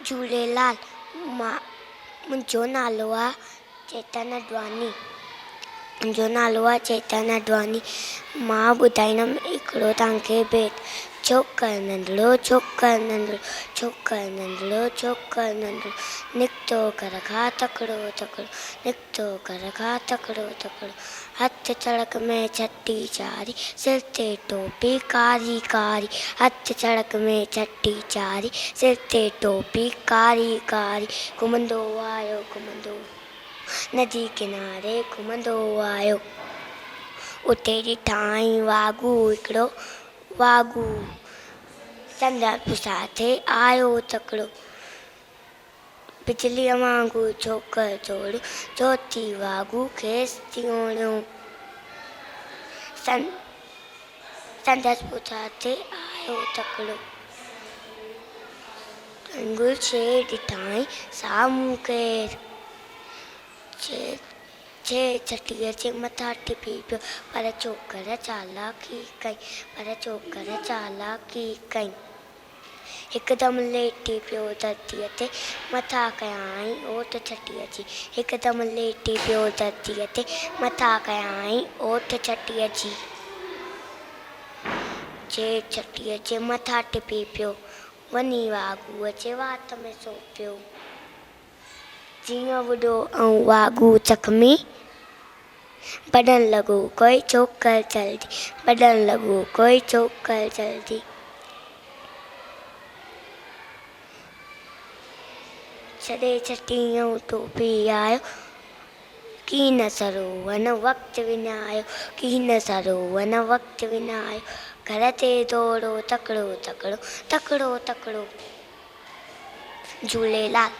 झूलेलाल। मां मुंहिंजो नालो आहे चेतन अडवानी। मां ॿुधाईंदमि हिकिड़ो तव्हांखे भेट। छोकर नंढड़ो निकितो घर खां तकिड़ो हथ सड़क में छटी चारी, सिर ते टोपी कारी कारी। हथ सड़क में छटी चारी, सिर ते टोपी कारी कारी। घुमंदो आयो नदी किनारे घुमंदो आयो। उते ॾिठाई वागू संदसि पुसाथे आयो तकिड़ो। बिजलीअ वांगुरु छोकर जोड़ ज्योति वागू खेसि थियोणियो। संदसि पुसाथे आयो तकिड़ो। अंगूर छे ॾिठाई साम्हूं केरु। छे छटीअ जे मथां टिपी पियो पर छोकर चालाकी कई। हिकदमि लेटी पियो धरतीअ ते मथां कयाई ओठ छटीअ जी। जे छटीअ जे मथां टिपी पियो वञी वागूअ जे वात में सो पियो। जीअं वुॾो ऐं वागू जख़्मी बॾण लॻो कोई छोकर जल्दी। छॾे छटी ऐं टोपी आयो की न सरोवन वक़्तु विञायो। घर ते दौड़ो तकिड़ो। झूलेलाल।